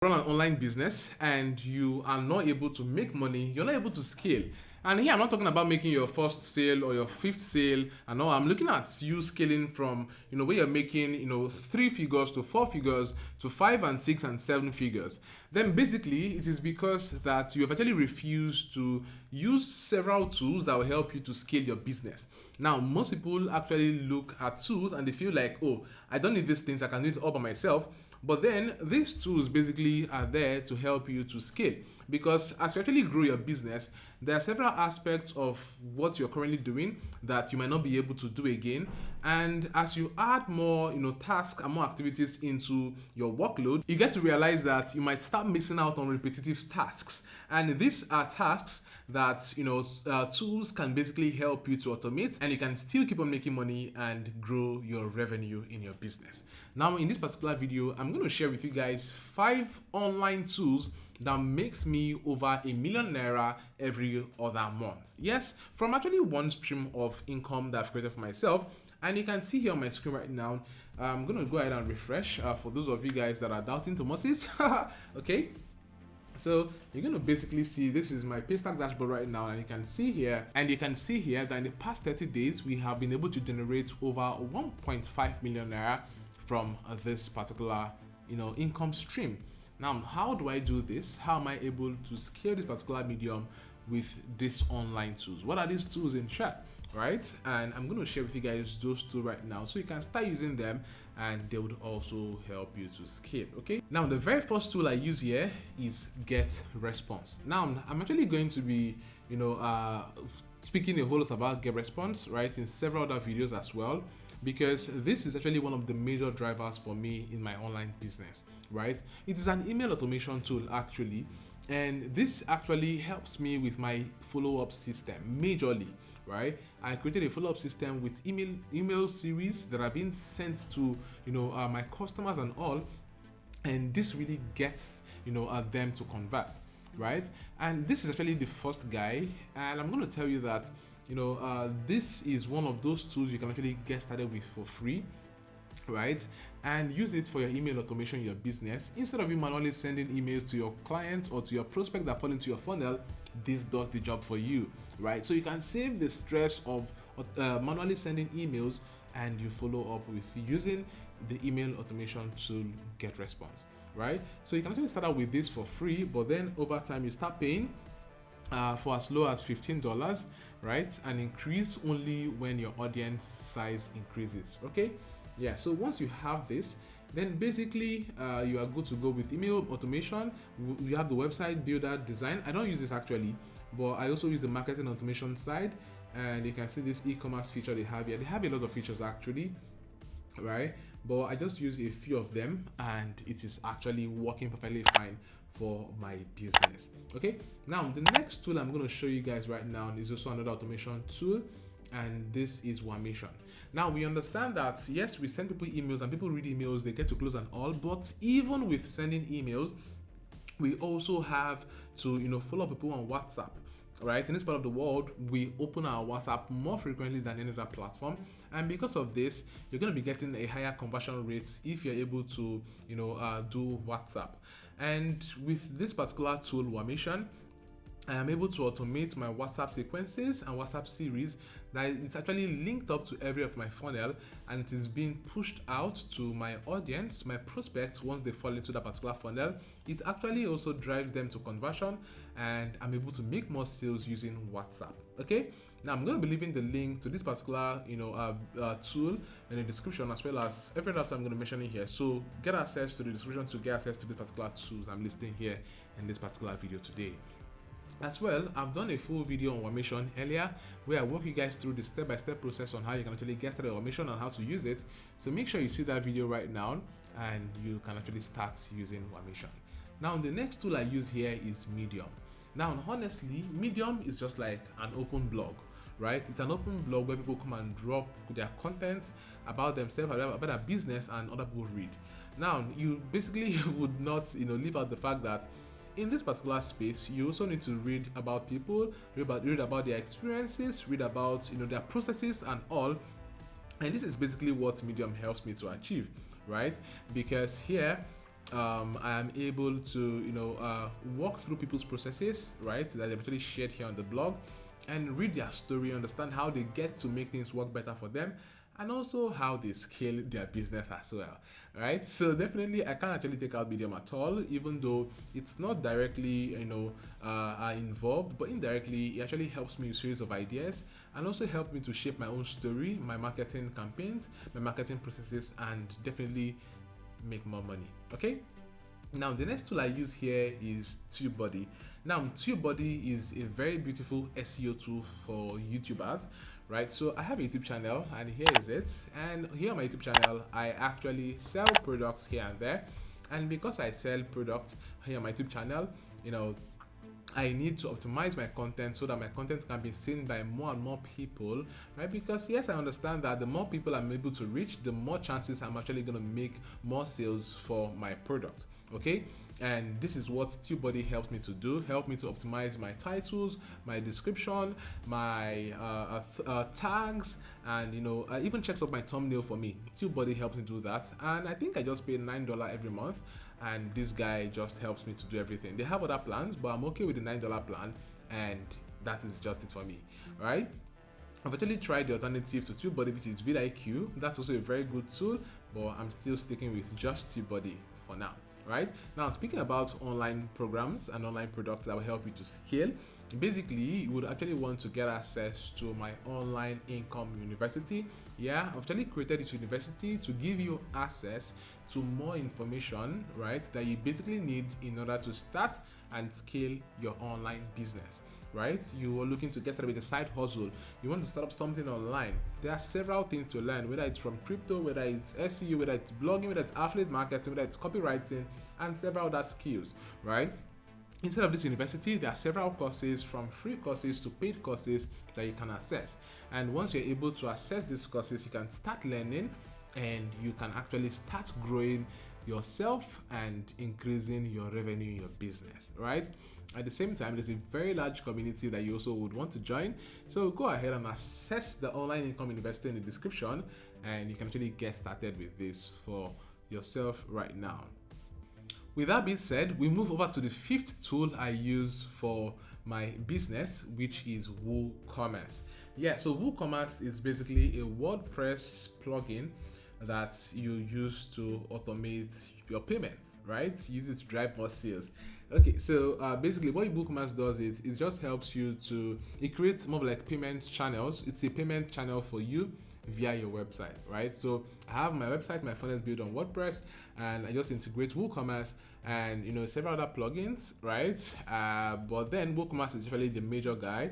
Run an online business and you are not able to make money, you're not able to scale. And here I'm not talking about making your first sale or your fifth sale and all. I'm looking at you scaling from, where you're making, 3 figures to 4 figures to 5 and 6 and 7 figures. Then basically it is because that you have actually refused to use several tools that will help you to scale your business. Now, most people actually look at tools and they feel like, oh, I don't need these things, I can do it all by myself. But then these tools basically are there to help you to scale, because as you actually grow your business, there are several aspects of what you're currently doing that you might not be able to do again. And as you add more, tasks and more activities into your workload, you get to realize that you might start missing out on repetitive tasks. And these are tasks that tools can basically help you to automate, and you can still keep on making money and grow your revenue in your business. Now, in this particular video, I'm going to share with you guys 5 online tools that makes me over ₦1,000,000 every other month. Yes, from actually one stream of income that I've created for myself. And you can see here on my screen right now, I'm going to go ahead and refresh for those of you guys that are doubting Thomasis. Okay. So you're going to basically see this is my Paystack dashboard right now, and you can see here that in the past 30 days we have been able to generate over ₦1.5 million from this particular income stream. Now, how do I do this? How am I able to scale this particular medium with these online tools? What are these tools in short, right? And I'm going to share with you guys those two right now so you can start using them, and they would also help you to scale. Okay, now the very first tool I use here is GetResponse. Now I'm actually going to be speaking a whole lot about GetResponse, right, in several other videos as well, because this is actually one of the major drivers for me in my online business, right? It is an email automation tool actually, and this actually helps me with my follow-up system majorly, right? I created a follow-up system with email series that are being sent to my customers and all, and this really gets them to convert, right? And this is actually the first guy, and I'm going to tell you that this is one of those tools you can actually get started with for free, right? And use it for your email automation in your business. Instead of you manually sending emails to your clients or to your prospect that fall into your funnel, this does the job for you, right? So you can save the stress of manually sending emails, and you follow up with using the email automation tool GetResponse, right? So you can actually start out with this for free, but then over time you start paying for as low as $15, right? And increase only when your audience size increases. Okay, yeah. So once you have this, then basically you are good to go with email automation. We have the website builder design. I don't use this actually, but I also use the marketing automation side, and you can see this e-commerce feature they have here. They have a lot of features actually, right? But I just use a few of them, and it is actually working perfectly fine for my business. Okay, now the next tool I'm going to show you guys right now is also another automation tool, and this is Wamation. Now we understand that yes, we send people emails and people read emails, they get to close and all, but even with sending emails, we also have to follow up people on WhatsApp. Right, in this part of the world, we open our WhatsApp more frequently than any other platform, and because of this, you're going to be getting a higher conversion rate if you're able to, do WhatsApp. And with this particular tool, Wamation, I am able to automate my WhatsApp sequences and WhatsApp series that it's actually linked up to every of my funnel, and it is being pushed out to my audience, my prospects, once they fall into that particular funnel. It actually also drives them to conversion, and I'm able to make more sales using WhatsApp. Okay, now I'm going to be leaving the link to this particular tool in the description, as well as every other time I'm going to mention it here. So get access to the description to get access to the particular tools I'm listing here in this particular video today. As well, I've done a full video on Wamation earlier where I walk you guys through the step-by-step process on how you can actually get started with Wamation and how to use it. So make sure you see that video right now, and you can actually start using Wamation. Now, the next tool I use here is Medium. Now, honestly, Medium is just like an open blog, right? It's an open blog where people come and drop their content about themselves, about their business, and other people read. Now, you basically would not, leave out the fact that in this particular space, you also need to read about people, read about their experiences, read about their processes and all. And this is basically what Medium helps me to achieve, right? Because here I am able to, walk through people's processes, right, that they've actually shared here on the blog, and read their story, understand how they get to make things work better for them, and also how they scale their business as well, right? So definitely, I can't actually take out Medium at all, even though it's not directly, involved, but indirectly, it actually helps me with a series of ideas, and also help me to shape my own story, my marketing campaigns, my marketing processes, and definitely make more money. Okay. Now the next tool I use here is TubeBuddy. Now TubeBuddy is a very beautiful SEO tool for YouTubers, right? So I have a YouTube channel, and here is it. And here on my YouTube channel, I actually sell products here and there. And because I sell products here on my YouTube channel, I need to optimize my content so that my content can be seen by more and more people, right? Because yes, I understand that the more people I'm able to reach, the more chances I'm actually going to make more sales for my product. Okay, and this is what TubeBuddy helps me to do. Help me to optimize my titles, my description, my tags, and even checks up my thumbnail for me. TubeBuddy helps me do that, and I think I just pay $9 every month, and this guy just helps me to do everything. They have other plans, but I'm okay with the $9 plan, and that is just it for me, right? I've actually tried the alternative to TubeBuddy, which is vidIQ. That's also a very good tool, but I'm still sticking with just TubeBuddy for now. Right now, speaking about online programs and online products that will help you to scale, basically you would actually want to get access to my online income university. Yeah, I've actually created this university to give you access to more information, right, that you basically need in order to start and scale your online business. Right, you are looking to get started with a side hustle, you want to start up something online. There are several things to learn, whether it's from crypto, whether it's SEO, whether it's blogging, whether it's affiliate marketing, whether it's copywriting, and several other skills, right? Inside of this university, there are several courses, from free courses to paid courses, that you can access. And once you're able to access these courses, you can start learning, and you can actually start growing yourself and increasing your revenue in your business, right? At the same time, there's a very large community that you also would want to join. So go ahead and access the Online Income University in the description, and you can actually get started with this for yourself right now. With that being said, we move over to the fifth tool I use for my business, which is WooCommerce. Yeah, so WooCommerce is basically a WordPress plugin that you use to automate your payments, right? Use it to drive more sales. Okay, so basically what WooCommerce does is it just helps you it creates more like payment channels. It's a payment channel for you via your website, right? So I have my website, my funnel is built on WordPress, and I just integrate WooCommerce and several other plugins, right? But then WooCommerce is usually the major guy,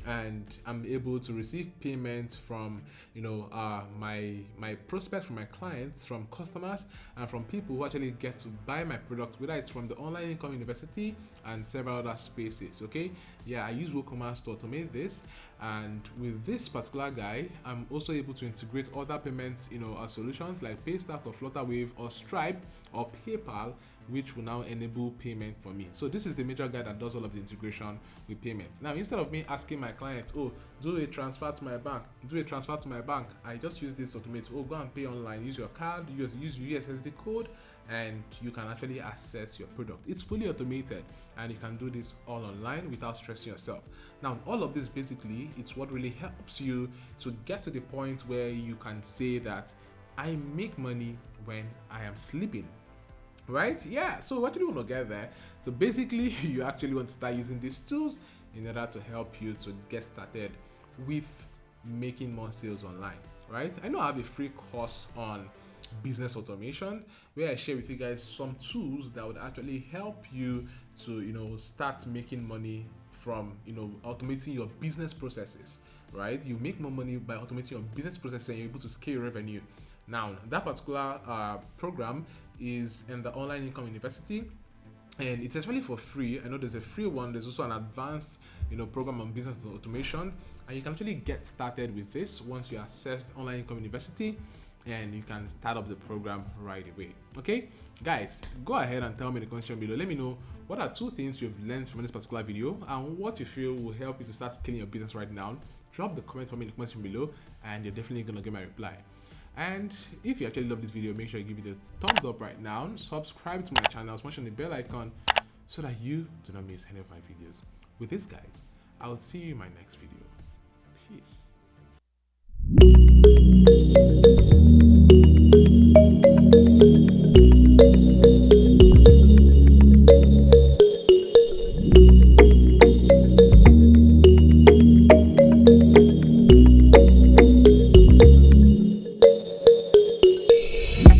and I'm able to receive payments from my prospects, from my clients, from customers, and from people who actually get to buy my product, whether it's from the Online Income University and several other spaces. Okay, yeah, I use WooCommerce to automate this, and with this particular guy, I'm also able to integrate other payments solutions like Paystack or Flutterwave or Stripe or PayPal, which will now enable payment for me. So this is the major guy that does all of the integration with payment. Now, instead of me asking my client, do a transfer to my bank, I just use this to automate. Go and pay online, use your card, use USSD code, and you can actually access your product. It's fully automated, and you can do this all online without stressing yourself. Now, all of this basically, it's what really helps you to get to the point where you can say that I make money when I am sleeping. Right? Yeah. So what do you want to get there? So basically, you actually want to start using these tools in order to help you to get started with making more sales online. Right? I know I have a free course on business automation where I share with you guys some tools that would actually help you to start making money from automating your business processes. Right? You make more money by automating your business processes, and you're able to scale revenue. Now, that particular program is in the Online Income University, and it's actually for free. I know there's a free one. There's also an advanced program on business automation, and you can actually get started with this once you access Online Income University, and you can start up the program right away. Okay, guys, go ahead and tell me in the comment section below. Let me know what are 2 things you've learned from this particular video and what you feel will help you to start scaling your business right now. Drop the comment for me in the comment section below, and you're definitely gonna get my reply. And if you actually love this video, make sure you give it a thumbs up right now. Subscribe to my channel, smash on the bell icon so that you do not miss any of my videos. With this, guys, I'll see you in my next video. Peace.